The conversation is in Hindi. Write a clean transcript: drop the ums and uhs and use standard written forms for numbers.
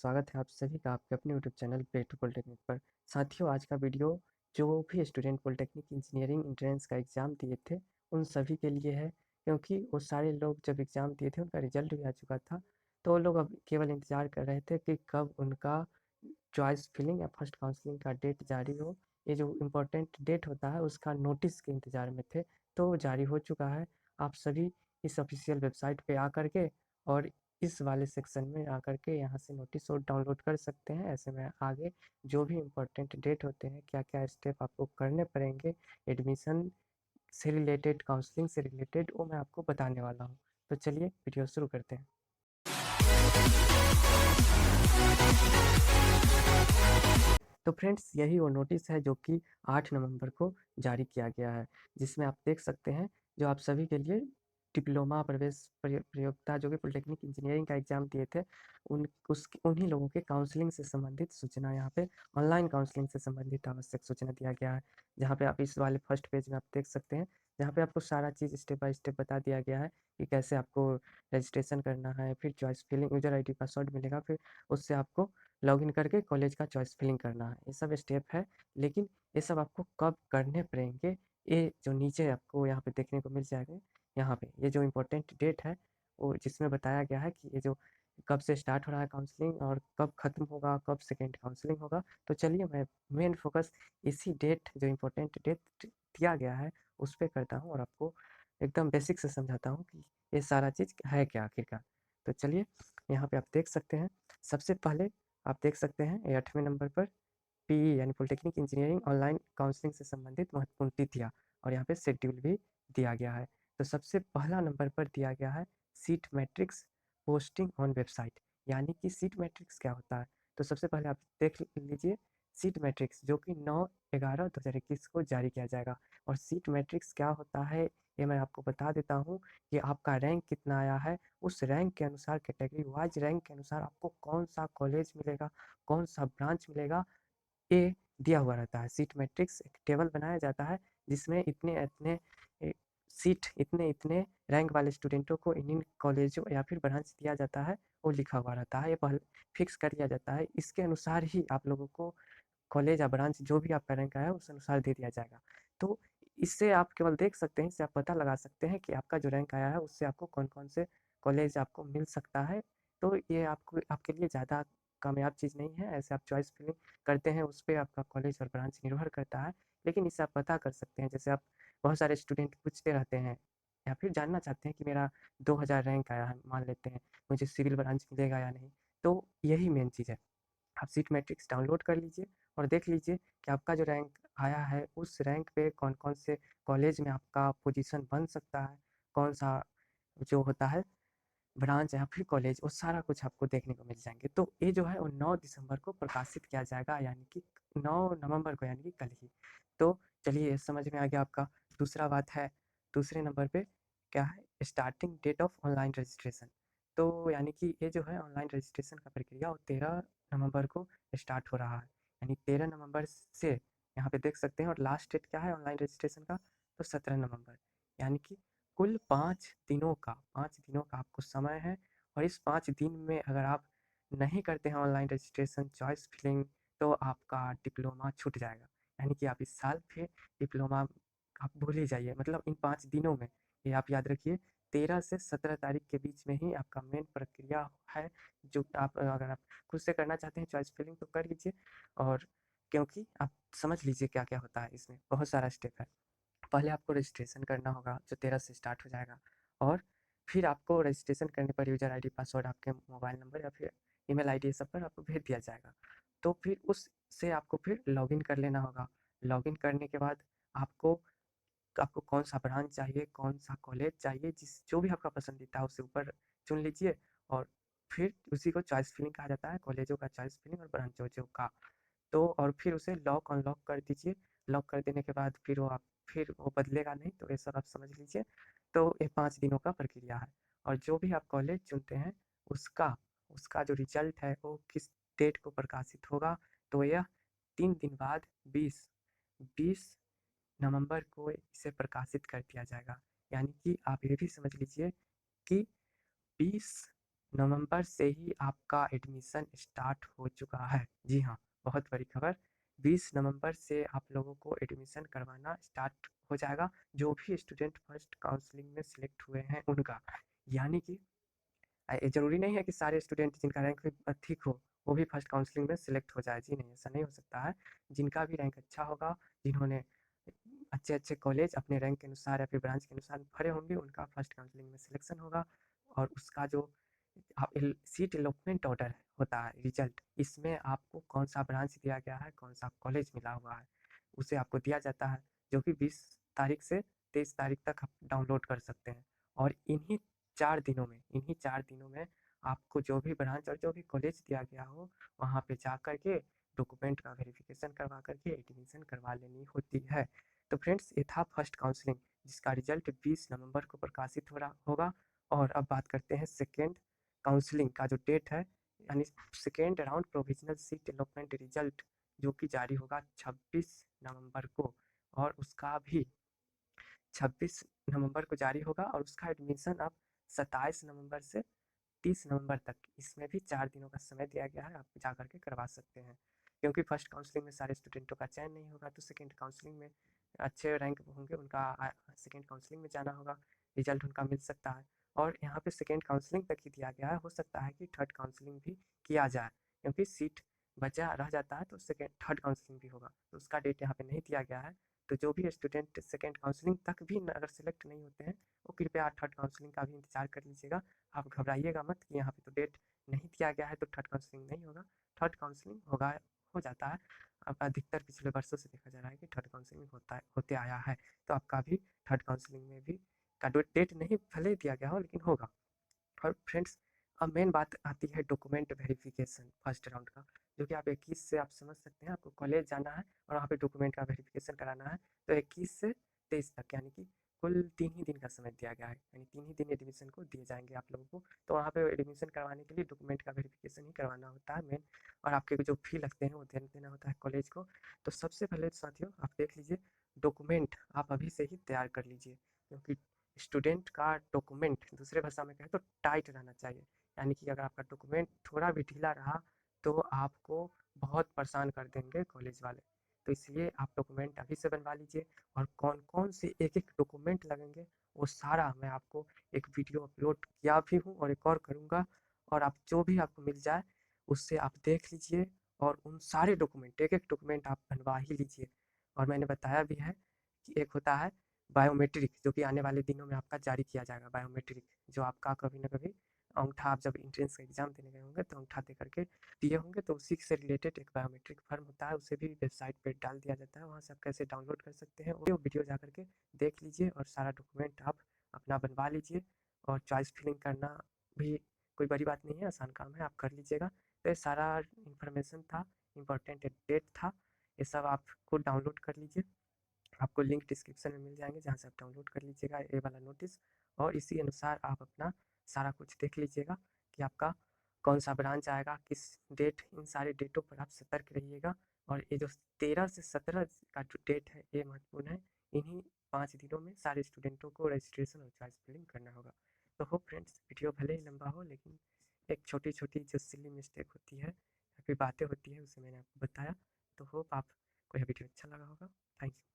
स्वागत है आप सभी का आपके अपने YouTube channel pet to polytechnic पर। साथियों, आज का वीडियो जो भी स्टूडेंट पॉलिटेक्निक इंजीनियरिंग एंट्रेंस का एग्ज़ाम दिए थे उन सभी के लिए है, क्योंकि वो सारे लोग जब एग्ज़ाम दिए थे उनका रिजल्ट भी आ चुका था। तो वो लोग अब केवल इंतज़ार कर रहे थे कि कब उनका चॉइस फिलिंग या फर्स्ट काउंसलिंग का डेट जारी हो। ये जो इम्पोर्टेंट डेट होता है उसका नोटिस के इंतज़ार में थे, तो वो जारी हो चुका है। आप सभी इस ऑफिशियल वेबसाइट पे आकर के और इस वाले सेक्शन में आकर के यहाँ से नोटिस और डाउनलोड कर सकते हैं। ऐसे में आगे जो भी इम्पोर्टेंट डेट होते हैं, क्या-क्या स्टेप आपको करने पड़ेंगे एडमिशन से रिलेटेड, काउंसलिंग से रिलेटेड, वो मैं आपको बताने वाला हूँ। तो चलिए वीडियो शुरू करते हैं। तो फ्रेंड्स, यही वो नोटिस है जो कि 8 नवंबर को जारी किया गया है, जिसमें आप देख सकते हैं जो आप सभी के लिए डिप्लोमा प्रवेश प्रयोक्ता जो कि पॉलिटेक्निक इंजीनियरिंग का एग्ज़ाम दिए थे, उन्हीं लोगों के काउंसलिंग से संबंधित सूचना यहाँ पे ऑनलाइन काउंसलिंग से संबंधित आवश्यक सूचना दिया गया है। जहाँ पे आप इस वाले फर्स्ट पेज में आप देख सकते हैं, जहाँ पे आपको सारा चीज़ स्टेप बाय स्टेप बता दिया गया है कि कैसे आपको रजिस्ट्रेशन करना है, फिर choice filling user ID password मिलेगा, फिर उससे आपको लॉगिन करके कॉलेज का चॉइस फिलिंग करना है। ये सब स्टेप है, लेकिन ये सब आपको कब करने पड़ेंगे, ये जो नीचे आपको यहाँ पे देखने को मिल जाएगा। यहाँ पे ये जो इम्पोर्टेंट डेट है वो जिसमें बताया गया है कि ये जो कब से स्टार्ट हो रहा है काउंसलिंग और कब ख़त्म होगा, कब सेकेंड काउंसलिंग होगा। तो चलिए मैं मेन फोकस इसी डेट, जो इम्पोर्टेंट डेट दिया गया है, उस पे करता हूँ और आपको एकदम बेसिक से समझाता हूँ कि ये सारा चीज़ है क्या आखिरकार। तो चलिए यहाँ पे आप देख सकते हैं, सबसे पहले आप देख सकते हैं ये 8वें नंबर पर पीई यानी पॉलिटेक्निक इंजीनियरिंग ऑनलाइन काउंसलिंग से संबंधित महत्वपूर्ण तिथियाँ, और यहाँ पे शेड्यूल भी दिया गया है। तो सबसे पहला नंबर पर दिया गया है seat matrix posting on website. यानी कि सीट मैट्रिक्स क्या होता है, तो सबसे पहले आप देख लीजिए सीट मैट्रिक्स जो कि 9/11/2021 को जारी किया जाएगा। और सीट मैट्रिक्स क्या होता है ये मैं आपको बता देता हूँ कि आपका रैंक कितना आया है, उस रैंक के अनुसार कैटेगरी वाइज रैंक के अनुसार आपको कौन सा कॉलेज मिलेगा, कौन सा ब्रांच मिलेगा, ये दिया हुआ रहता है। सीट मैट्रिक्स एक टेबल बनाया जाता है जिसमें इतने-इतने सीट, इतने-इतने रैंक वाले स्टूडेंटों को इन-इन कॉलेजों या फिर ब्रांच दिया जाता है, वो लिखा हुआ रहता है। ये पहले फिक्स कर दिया जाता है। इसके अनुसार ही आप लोगों को कॉलेज या ब्रांच जो भी आपका रैंक आया है उस अनुसार दे दिया जाएगा। तो इससे आप केवल देख सकते हैं, इससे आप पता लगा सकते हैं कि आपका जो रैंक आया है उससे आपको कौन-कौन से कॉलेज आपको मिल सकता है। तो ये आपको आपके लिए ज़्यादा कामयाब चीज़ नहीं है। ऐसे आप चॉइस फिलिंग करते हैं, उस पे आपका कॉलेज और ब्रांच निर्भर करता है। लेकिन इससे आप पता कर सकते हैं, जैसे आप बहुत सारे स्टूडेंट पूछते रहते हैं या फिर जानना चाहते हैं कि मेरा 2000 रैंक आया है, मान लेते हैं, मुझे सिविल ब्रांच मिलेगा या नहीं? तो यही मेन चीज़ है। आप सीट मैट्रिक्स डाउनलोड कर लीजिए और देख लीजिए कि आपका जो रैंक आया है उस रैंक पे कौन-कौन से कॉलेज में आपका पोजीशन बन सकता है, कौन-सा जो होता है ब्रांच या फिर कॉलेज, वो सारा कुछ आपको देखने को मिल जाएँगे। तो ये जो है वो 9 दिसंबर को प्रकाशित किया जाएगा, यानी कि 9 नवंबर को, यानी कि कल ही। तो चलिए ये समझ में आ गया आपका। दूसरा बात है, दूसरे नंबर पे क्या है, starting date of online registration. तो यानी कि ये जो है ऑनलाइन रजिस्ट्रेशन का प्रक्रिया वो 13 नवंबर को स्टार्ट हो रहा है। यानी 13 नवंबर से यहाँ पे देख सकते हैं, और लास्ट डेट क्या है ऑनलाइन रजिस्ट्रेशन का, तो 17 नवंबर। यानी कि कुल 5 दिनों का आपको समय है। और इस 5 दिन में अगर आप नहीं करते हैं ऑनलाइन रजिस्ट्रेशन, चॉइस फिलिंग, तो आपका डिप्लोमा छूट जाएगा। यानी कि आप इस साल फिर डिप्लोमा आप भूल ही जाइए। मतलब इन 5 दिनों में, ये आप याद रखिए, 13 से 17 तारीख के बीच में ही आपका मेन प्रक्रिया है, जो आप अगर आप खुद से करना चाहते हैं चॉइस फिलिंग तो कर लीजिए। और क्योंकि आप समझ लीजिए क्या-क्या होता है इसमें, बहुत सारा स्टेप है। पहले आपको रजिस्ट्रेशन करना होगा जो 13 से स्टार्ट हो जाएगा, और फिर आपको रजिस्ट्रेशन करने पर यूज़र आईडी पासवर्ड आपके मोबाइल नंबर या फिर ईमेल आईडी, ये सब पर आपको भेज दिया जाएगा। तो फिर उससे आपको फिर लॉगिन कर लेना होगा। लॉगिन करने के बाद आपको आपको कौन सा ब्रांच चाहिए, कौन सा कॉलेज चाहिए, जिस जो भी आपका पसंदीदा है उसे ऊपर चुन लीजिए। और फिर उसी को चॉइस फिलिंग कहा जाता है, कॉलेजों का चॉइस फिलिंग और ब्रांचों का। तो और फिर उसे लॉक अनलॉक कर दीजिए। लॉक कर देने के बाद फिर वो बदलेगा नहीं, तो ये सब आप समझ लीजिए। तो ये 5 दिनों का प्रक्रिया है। और जो भी आप कॉलेज चुनते हैं उसका उसका जो रिजल्ट है वो किस डेट को प्रकाशित होगा, तो यह 3 दिन बाद 20 नवंबर को इसे प्रकाशित कर दिया जाएगा। यानी कि आप ये भी समझ लीजिए कि 20 नवंबर से ही आपका एडमिशन स्टार्ट हो चुका है। जी हाँ, बहुत बड़ी खबर। 20 नवंबर से आप लोगों को एडमिशन करवाना स्टार्ट हो जाएगा, जो भी स्टूडेंट फर्स्ट काउंसलिंग में सिलेक्ट हुए हैं उनका। यानी कि ज़रूरी नहीं है कि सारे स्टूडेंट जिनका रैंक ठीक हो, वो भी फर्स्ट काउंसलिंग में सिलेक्ट हो जाए। जी नहीं, ऐसा नहीं हो सकता है। जिनका भी रैंक अच्छा होगा, जिन्होंने अच्छे-अच्छे कॉलेज अपने रैंक के अनुसार या फिर ब्रांच के अनुसार भरे होंगे, उनका फर्स्ट काउंसलिंग में सिलेक्शन होगा। और उसका जो सीट अलॉटमेंट ऑर्डर होता है, रिजल्ट, इसमें आपको कौन सा ब्रांच दिया गया है, कौन सा कॉलेज मिला हुआ है, उसे आपको दिया जाता है, जो कि 20 तारीख से 23 तारीख तक आप डाउनलोड कर सकते हैं। और इन्हीं 4 दिनों में आपको जो भी ब्रांच और जो भी कॉलेज दिया गया हो, वहाँ पे जा कर के डॉक्यूमेंट का वेरिफिकेशन करवा कर के एडमिशन करवा लेनी होती है। तो फ्रेंड्स, ये था फर्स्ट काउंसलिंग, जिसका रिजल्ट 20 नवंबर को प्रकाशित हो रहा होगा। और अब बात करते हैं सेकेंड काउंसलिंग का जो डेट है, यानी second round provisional seat allotment result, जो कि जारी होगा 26 नवंबर को। और उसका भी 26 नवंबर को जारी होगा, और उसका एडमिशन आप 27 नवंबर से 30 नवंबर तक, इसमें भी 4 दिनों का समय दिया गया है, आप जा कर के करवा सकते हैं। क्योंकि फर्स्ट काउंसलिंग में सारे स्टूडेंटों का चयन नहीं होगा, तो सेकंड काउंसलिंग में अच्छे रैंक होंगे उनका सेकंड काउंसलिंग में जाना होगा, रिजल्ट उनका मिल सकता है। और यहाँ पे सेकंड काउंसलिंग तक ही दिया गया है, हो सकता है कि थर्ड काउंसलिंग भी किया जाए, क्योंकि सीट बचा रह जाता है तो सेकेंड थर्ड काउंसलिंग भी होगा, तो उसका डेट यहाँ पे नहीं दिया गया है। तो जो भी स्टूडेंट सेकेंड काउंसलिंग तक भी अगर सेलेक्ट नहीं होते हैं, वो कृपया थर्ड काउंसलिंग का भी इंतजार कर लीजिएगा। आप घबराइएगा मत कि यहाँ पे तो डेट नहीं दिया गया है तो थर्ड काउंसलिंग नहीं होगा। थर्ड काउंसलिंग होगा, हो जाता है। अब अधिकतर पिछले वर्षों से देखा जा रहा है कि थर्ड काउंसलिंग होता है, होते आया है। तो आपका भी थर्ड काउंसलिंग में भी का डेट नहीं भले ही दिया गया हो, लेकिन होगा। और फ्रेंड्स, अब मेन बात आती है डॉक्यूमेंट वेरिफिकेशन फर्स्ट राउंड का, जो कि आप 21 से आप समझ सकते हैं, आपको कॉलेज जाना है और वहाँ पे डॉक्यूमेंट का वेरिफिकेशन कराना है। तो 21 से 23 तक, यानी कि कुल 3 ही दिन का समय दिया गया है, यानी 3 ही दिन एडमिशन को दिए जाएंगे आप लोगों को। तो वहाँ पे एडमिशन करवाने के लिए डॉक्यूमेंट का वेरिफिकेशन ही करवाना होता है मेन, और आपके जो फी लगते हैं वो देना होता है कॉलेज को। तो सबसे पहले साथियों, आप देख लीजिए, डॉक्यूमेंट आप अभी से ही तैयार कर लीजिए, क्योंकि स्टूडेंट का डॉक्यूमेंट दूसरे भाषा में कहें तो टाइट रहना चाहिए। यानी कि अगर आपका डॉक्यूमेंट थोड़ा भी ढीला रहा, तो आपको बहुत परेशान कर देंगे कॉलेज वाले। तो इसलिए आप डॉक्यूमेंट अभी से बनवा लीजिए। और कौन कौन से एक एक डॉक्यूमेंट लगेंगे, वो सारा मैं आपको एक वीडियो अपलोड किया भी हूँ और एक और करूँगा। और आप जो भी आपको मिल जाए, उससे आप देख लीजिए, और उन सारे डॉक्यूमेंट, एक एक डॉक्यूमेंट आप बनवा ही लीजिए। और मैंने बताया भी है कि एक होता है बायोमेट्रिक, जो कि आने वाले दिनों में आपका जारी किया जाएगा। बायोमेट्रिक जो आपका कभी ना कभी अंगूठा, आप जब एंट्रेंस का एग्जाम देने गए होंगे तो अंगूठा दे करके दिए होंगे, तो उसी से रिलेटेड एक बायोमेट्रिक फॉर्म होता है, उसे भी वेबसाइट पे डाल दिया जाता है। वहाँ से आप कैसे डाउनलोड कर सकते हैं वो वीडियो जा करके देख लीजिए, और सारा डॉक्यूमेंट आप अपना बनवा लीजिए। और चॉइस फिलिंग करना भी कोई बड़ी बात नहीं है, आसान काम है, आप कर लीजिएगा। तो ये सारा इन्फॉर्मेशन था, इम्पोर्टेंट डेट था, ये सब आप खुद डाउनलोड कर लीजिए। आपको लिंक डिस्क्रिप्शन में मिल जाएंगे, जहाँ से आप डाउनलोड कर लीजिएगा ये वाला नोटिस। और इसी अनुसार आप अपना सारा कुछ देख लीजिएगा कि आपका कौन सा ब्रांच आएगा, किस डेट, इन सारे डेटों पर आप सतर्क रहिएगा। और ये जो 13 से 17 का जो डेट है, ये महत्वपूर्ण है। इन्हीं 5 दिनों में सारे स्टूडेंटों को रजिस्ट्रेशन और चॉइस फिलिंग करना होगा। तो होप फ्रेंड्स, वीडियो भले ही लंबा हो, लेकिन एक छोटी छोटी जो सिली मिस्टेक होती है या फिर बातें होती है, उसे मैंने आपको बताया। तो होप आपको यह वीडियो अच्छा लगा होगा। Thank you.